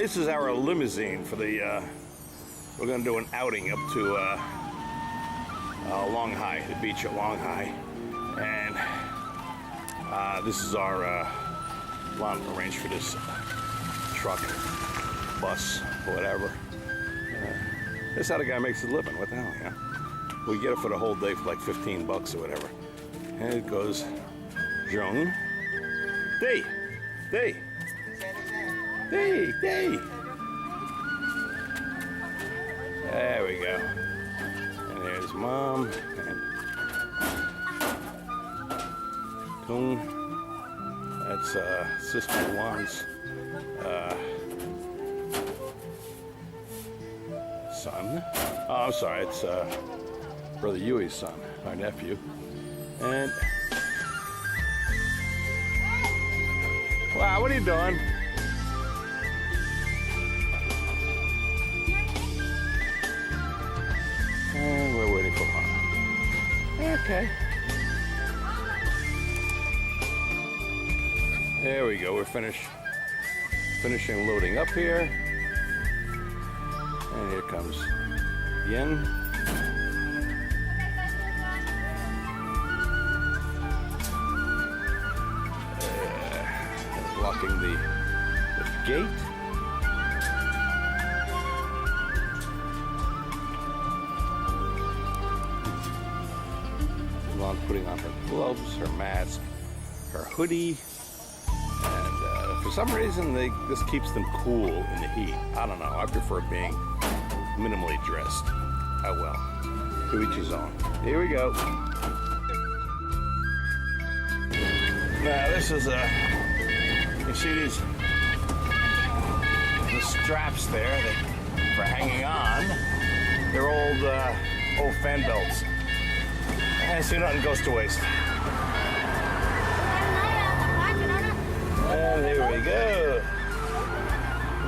this is our limousine for the, we're going to do an outing up to Long High, the beach at Long High. And this is our lawn arranged for this truck, bus, whatever. This is how the guy makes his living. What the hell, yeah? We get it for the whole day for like 15 bucks or whatever. And it goes, Jung. Day. Day. Day. Day. There we go. And there's Mom and Kung. That's Sister Juan's son. Oh, I'm sorry, it's Brother Yui's son, our nephew. And wow, what are you doing? And we're waiting for Mom. Okay. There we go. We're finishing loading up here. And here comes Yen. Blocking the gate. Long putting on her gloves, her mask, her hoodie. For some reason, this keeps them cool in the heat. I don't know. I prefer being minimally dressed. Oh well. To each his own. Here we go. Now this is you see the straps there for hanging on. They're old fan belts. And so nothing goes to waste. And here we go.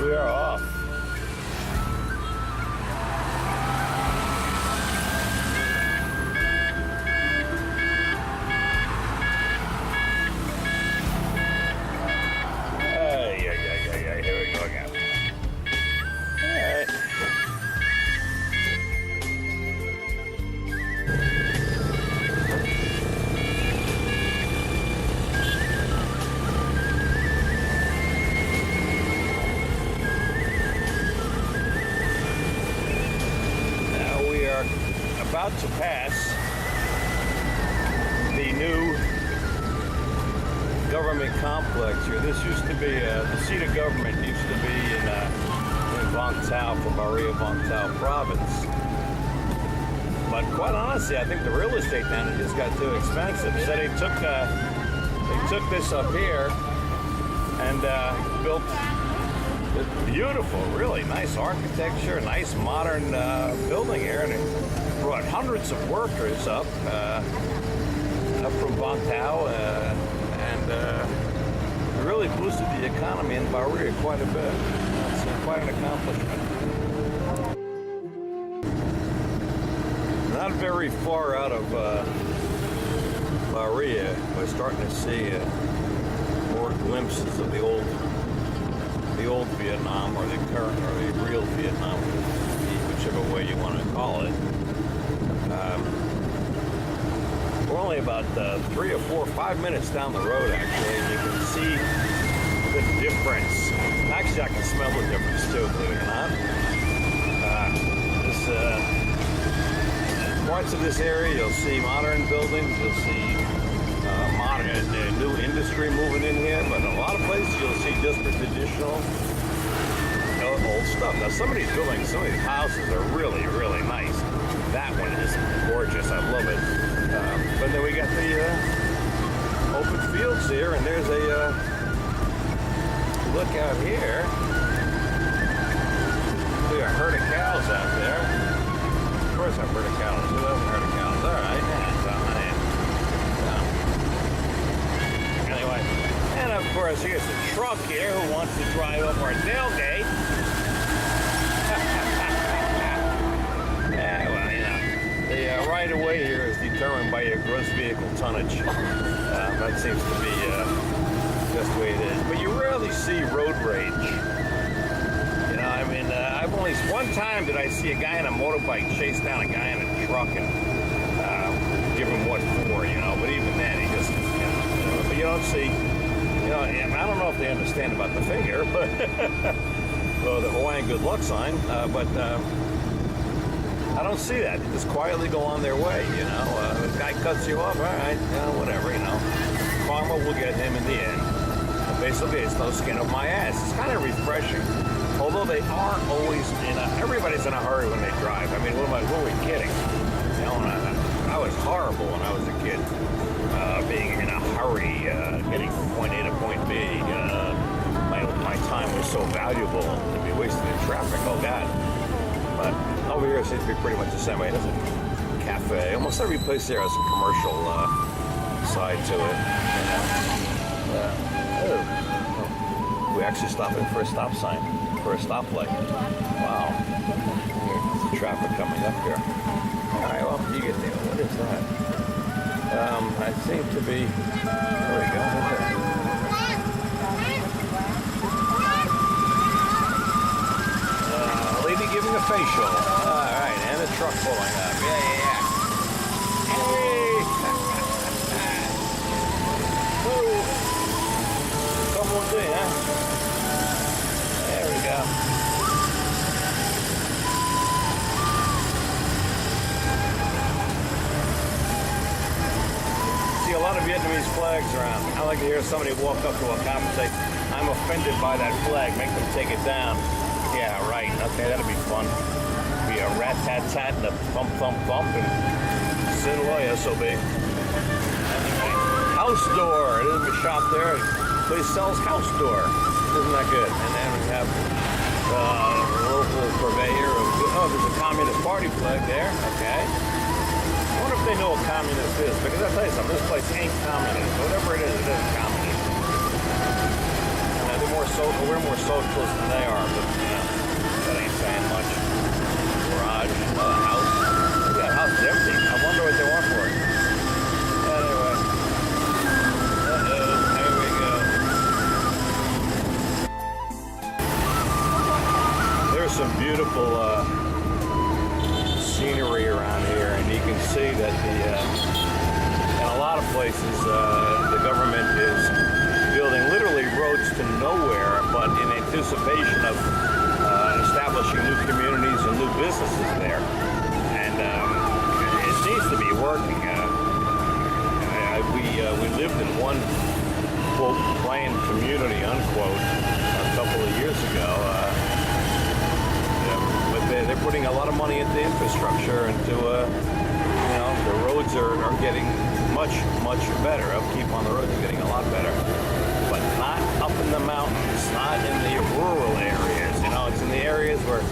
We are off. Here we go again. All right. About to pass the new government complex here. This used to be the seat of government. Used to be in Vung Tau from Ria-Vung Tau Province. But quite honestly, I think the real estate down there just got too expensive. So they took this up here and built this beautiful, really nice architecture, nice modern building here, and it brought hundreds of workers up from Vung Tau, and really boosted the economy in Ria quite a bit. It's quite an accomplishment. Not very far out of Ria, we're starting to see more glimpses of the old Vietnam, or the current, or the real Vietnam, whichever way you want to call it. We're only about 3 or 4 or 5 minutes down the road, actually, and you can see the difference. Actually, I can smell the difference too, believe it or not. Parts of this area, you'll see modern buildings, you'll see new industry moving in here, but in a lot of places you'll see just the traditional old stuff. Now, some of these buildings, some of these houses are really, really nice. That one is gorgeous. I love it. But then we got the open fields here, and there's a look out here. We got a herd of cows out there. Of course, I've heard of cows. Who hasn't heard of cows? All right. Anyway, and of course, here's a truck here who wants to drive up our tailgate. Yeah, well, you know, the right of way here is determined by your gross vehicle tonnage. That seems to be just the way it is. But you rarely see road rage I've only one time did I see a guy on a motorbike chase down a guy in a truck and give him what for, you know. But even then, he just, but you don't see, you know. I don't know if they understand about the finger, but well, the Hawaiian good luck sign, but. I don't see that. They just quietly go on their way, you know. The guy cuts you off, all right, you know, whatever, you know. Karma will get him in the end. Basically, it's no skin off my ass. It's kind of refreshing. Although they aren't always everybody's in a hurry when they drive. I mean, who are we kidding? You know, I was horrible when I was a kid. Being in a hurry, getting from point A to point B. My time was so valuable to be wasted in traffic, oh God. But over here it seems to be pretty much the same way. There's a cafe. Almost every place there has a commercial side to it. You know? We actually stopped in for a stop sign, for a stoplight. Wow. There's the traffic coming up here. All right, well, you get there. What is that? I seem to be, there we go. Giving a facial. All right, and the truck pulling up. Yeah. Hey! Whoa! Come on, huh? There we go. See a lot of Vietnamese flags around. I like to hear somebody walk up to a cop and say, "I'm offended by that flag. Make them take it down." Yeah, right. Okay, that'll be fun. Be a rat-tat-tat and a thump, and sit away, SOB. Anyway, house door. There's a shop there. Place sells house door. Isn't that good? And then we have the local purveyor of, there's a Communist Party flag there. Okay. I wonder if they know what communist is. Because I'll tell you something, this place ain't communist. Whatever it isn't communist. We're more socialist than they are, but that ain't saying much. Garage, house. Look at that house is empty. I wonder what they want for it. Anyway. Here we go. There's some beautiful scenery around here, and you can see that in a lot of places the government is building literally roads to nowhere, but in anticipation of establishing new communities and new businesses there. And it seems to be working. We lived in one, quote, planned community, unquote, a couple of years ago. But they're putting a lot of money into infrastructure, into, the roads are getting much better. Upkeep on the roads is getting a lot better. But not up in the mountains, not in the rural areas. You know, it's in the areas where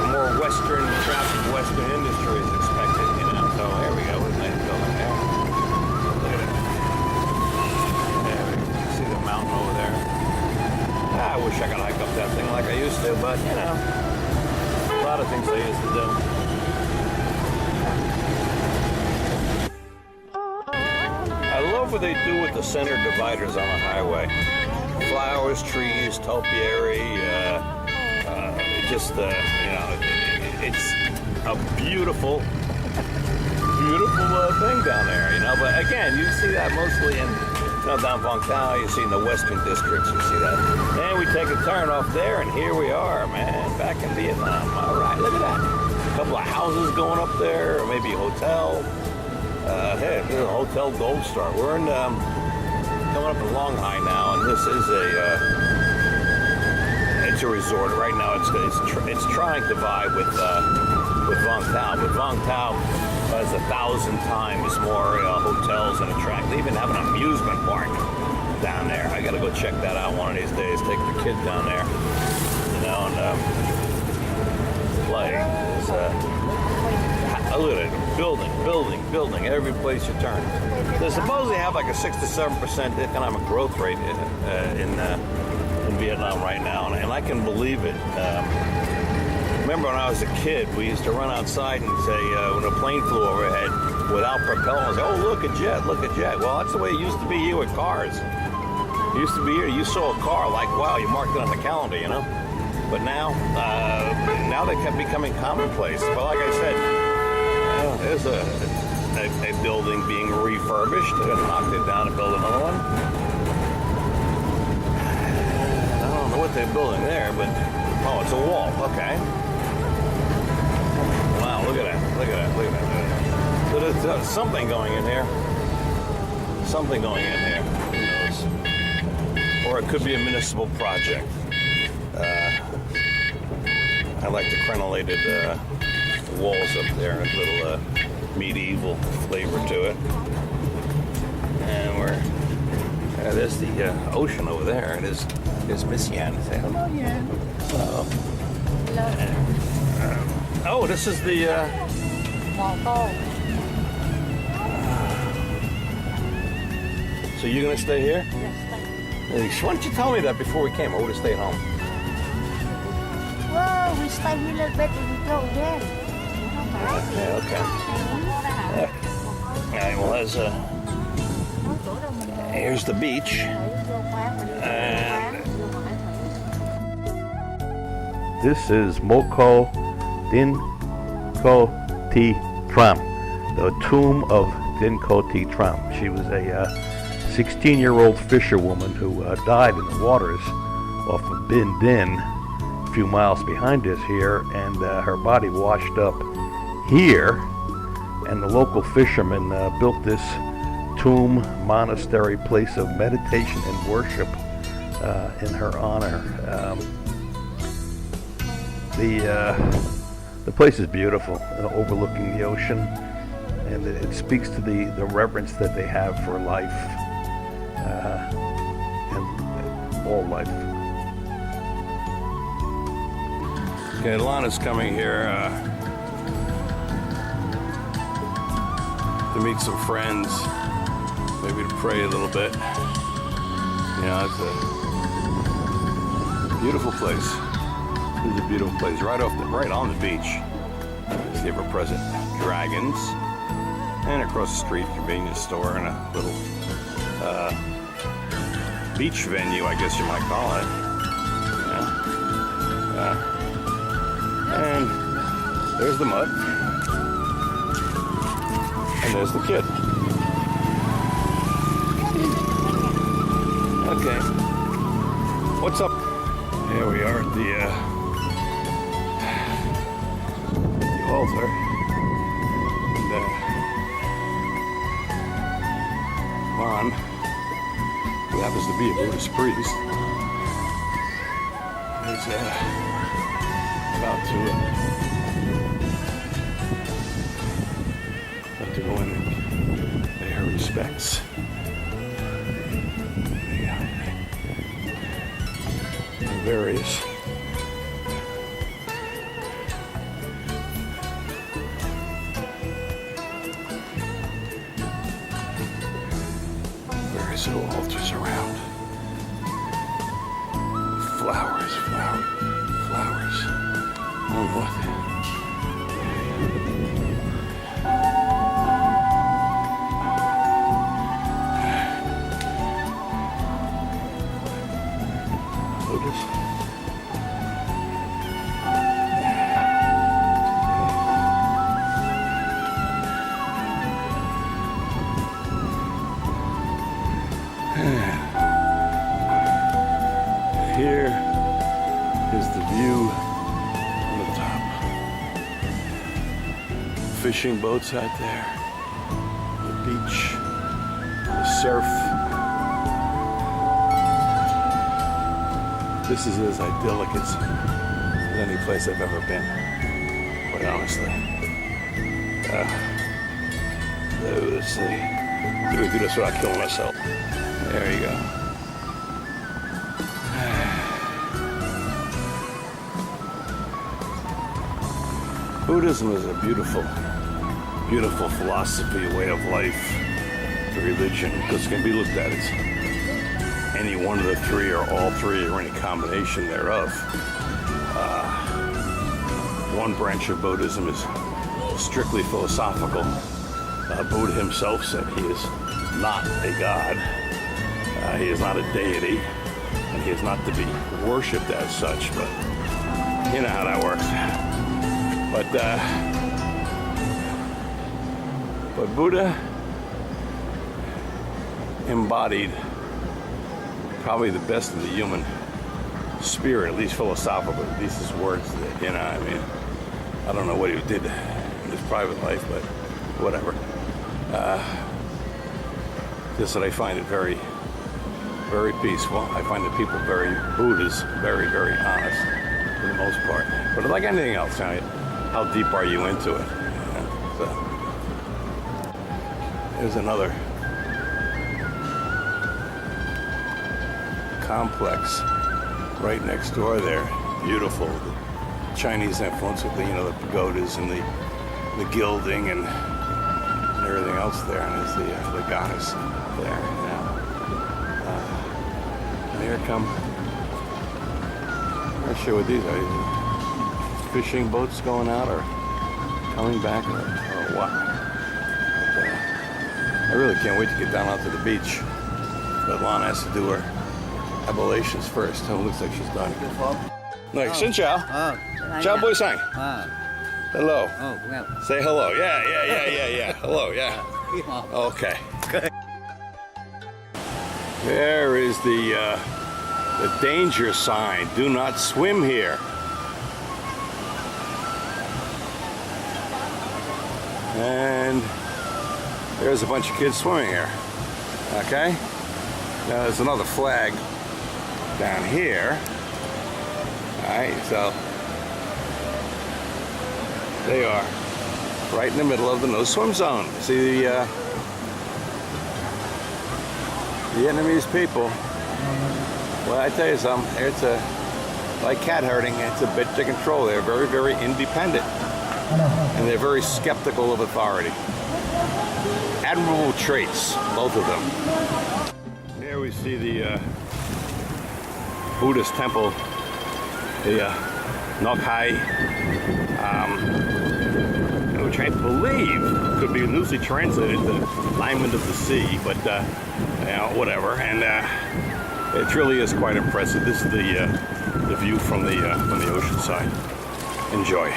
more Western traffic, Western industry is expected. You know, so there we go. With a nice building there. Look at it. There we go. See the mountain over there. I wish I could hike up that thing like I used to, but you know, a lot of things I used to do. I love what they do with the center dividers on the highway. Flowers, trees, topiary, it's a beautiful thing down there, you know. But again, you see that mostly in down Vung Tau. You see in the western districts, you see that. And we take a turn off there, and here we are, man, back in Vietnam. All right, look at that. A couple of houses going up there, or maybe a hotel. Hey, this is a Hotel Gold Star. We're in coming up in Long Hai now, and this is it's a resort right now. It's trying to vie with Vung Tau, but Vung Tau has 1,000 times more hotels and attractions. They even have an amusement park down there. I got to go check that out one of these days. Take the kids down there, you know, and play. Look at it, building, every place you turn. They supposedly have like a 6 to 7% economic growth rate in Vietnam right now, and I can believe it. Remember when I was a kid, we used to run outside and say, when a plane flew overhead without propellant, say, oh, look, a jet. Well, that's the way it used to be here with cars. It used to be here, you saw a car, like, wow, you marked it on the calendar, you know? But now they kept becoming commonplace. But like I said, there's a building being refurbished. They're gonna knock it down and build another one. I don't know what they're building there, but oh, it's a wall. Okay. Wow, look at that! Look at that! Look at that! So there's something going in here. Something going in here. Who knows? Or it could be a municipal project. I like the crenellated walls up there, a little medieval flavor to it. And there's the ocean over there. And there's Miss Yan. Say hello, Yan. Hello. Oh, this is the. So you're gonna stay here? Yes. Why didn't you tell me that before we came? I would have stayed home. Well, we stay here a little bit and we go again. Okay. All right, well, here's the beach. And this is Moko Din Ko Ti Tram, the tomb of Din Ko Ti Tram. She was a 16-year-old fisherwoman who died in the waters off of Bin Din, a few miles behind us here, and her body washed up here, and the local fishermen built this tomb monastery place of meditation and worship in her honor. The place is beautiful, overlooking the ocean, and it speaks to the reverence that they have for life and all life. Okay, Lana's coming here to meet some friends, maybe to pray a little bit. You know, it's a beautiful place. It's a beautiful place, right on the beach. See ever-present dragons, and across the street, convenience store and a little beach venue, I guess you might call it. Yeah. And there's the mud, and there's the kid. Okay, what's up? Here we are at the altar, and Lon, who happens to be a Buddhist priest, is about to go in and pay her respects. Various little altars around. Flowers. I don't know what lotus. Here is the view on the top. Fishing boats out there, the beach, the surf. This is as idyllic as any place I've ever been, quite honestly. Let's see. Do this without killing myself. There you go. Buddhism is a beautiful, beautiful philosophy, a way of life, a religion, because it can be looked at as any one of the three or all three or any combination thereof. One branch of Buddhism is strictly philosophical. Buddha himself said he is not a god, he is not a deity, and he is not to be worshipped as such, but You know how that works. But Buddha embodied probably the best of the human spirit, at least philosophically. At least his words did, you know. I mean, I don't know what he did in his private life, but whatever. Just that I find it very, very peaceful. I find the people Buddhas very, very honest for the most part. But like anything else, you know, how deep are you into it? You know? So, there's another complex right next door there. Beautiful. The Chinese influence with the, you know, the pagodas and the gilding and everything else there. And there's the goddess there. And here come, I'm not sure what these are. Fishing boats going out or coming back or what. But, I really can't wait to get down onto the beach. But Lon has to do her ablutions first. Oh, it looks like she's done. Like, xin chào. Chào buổi sáng. Hello. Say hello. Yeah. Hello, yeah. Okay. There is the danger sign. Do not swim here. And there's a bunch of kids swimming here. Okay? Now there's another flag down here. Alright, so they are right in the middle of the no swim zone. See the Vietnamese people. Well, I tell you something, it's like cat herding, it's a bit to control. They're very, very independent. And they're very skeptical of authority. Admirable traits, both of them. Here we see the Buddhist temple, the Nok Hai, which I believe could be loosely translated to alignment of the sea, but you know, whatever. And it really is quite impressive. This is the view from the ocean side. Enjoy.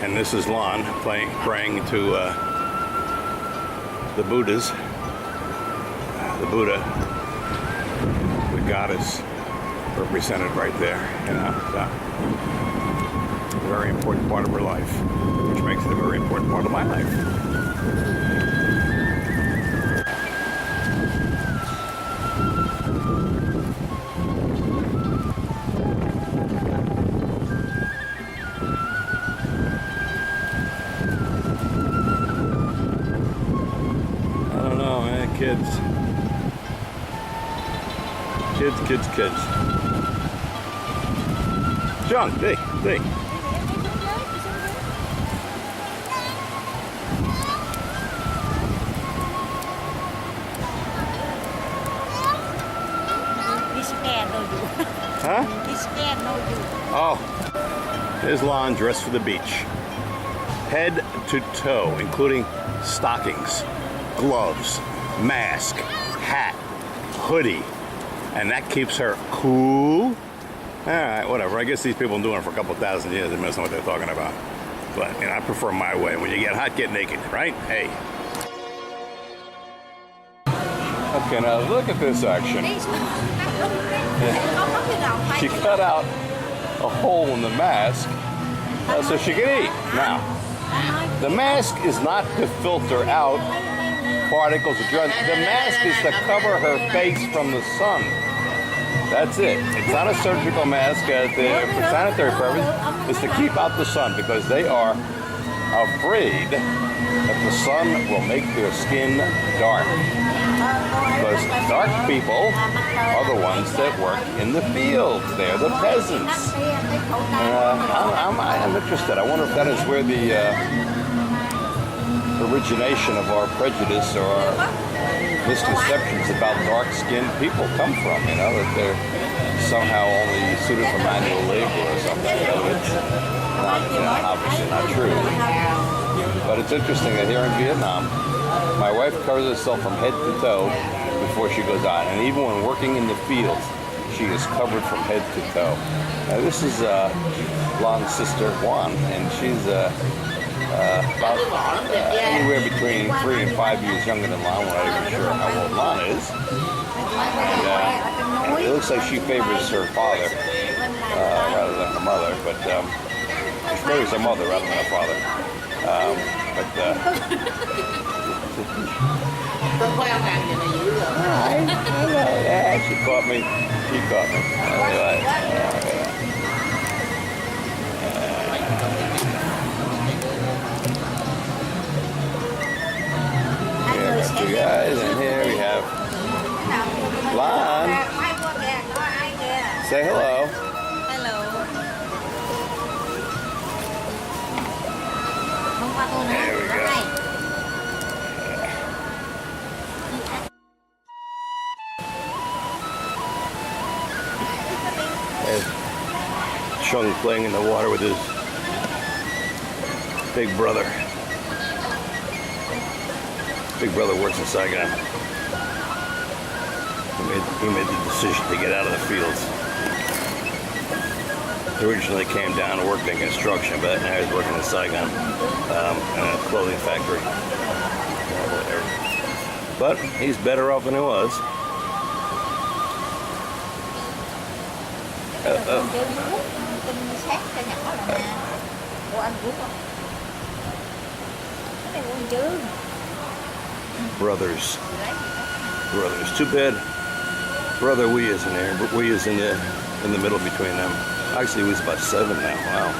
And this is Lon praying to the Buddhas, the Buddha, the goddess represented right there. You know, so, a very important part of her life, which makes it a very important part of my life. Kids. John, hey. He's scared, no you. Huh? He's scared, no you. Oh, there's Lon dressed for the beach. Head to toe, including stockings, gloves, mask, hat, hoodie. And that keeps her cool. All right, whatever. I guess these people have been doing it for a couple thousand years. They must know what they're talking about. But, you know, I prefer my way. When you get hot, get naked, right? Hey. Okay, now look at this action. She cut out a hole in the mask so she can eat. Now, the mask is not to filter out particles of drugs. The mask is to cover her face from the sun. That's it. It's not a surgical mask for sanitary purposes. It's to keep out the sun because they are afraid that the sun will make their skin dark. Because dark people are the ones that work in the fields. They're the peasants. I'm interested. I wonder if that is where the origination of our prejudice or our misconceptions about dark-skinned people come from, you know, that they're somehow only suited for manual labor or something. You know, it's not, you know, obviously not true. But it's interesting that here in Vietnam, my wife covers herself from head to toe before she goes out. And even when working in the fields, She is covered from head to toe. This is Lon's sister, Juan, and she's about anywhere between 3 and 5 years younger than Lon. We're not even sure how old Lon is. And it looks like she favors her father rather than her mother, but she favors her mother rather than her father. Yeah, she caught me. She caught me. Two guys, and here we have Lon. Say hello. Hello. Không qua tôi nữa. There we go. There's Chung playing in the water with his big brother. Big brother works in Saigon. He made the decision to get out of the fields. He originally came down and worked in construction, but now he's working in Saigon in a clothing factory. But he's better off than he was. Brothers. Too bad Brother Wee isn't there, but Wee is in the middle between them. Actually, Wee's about 7 now. Wow.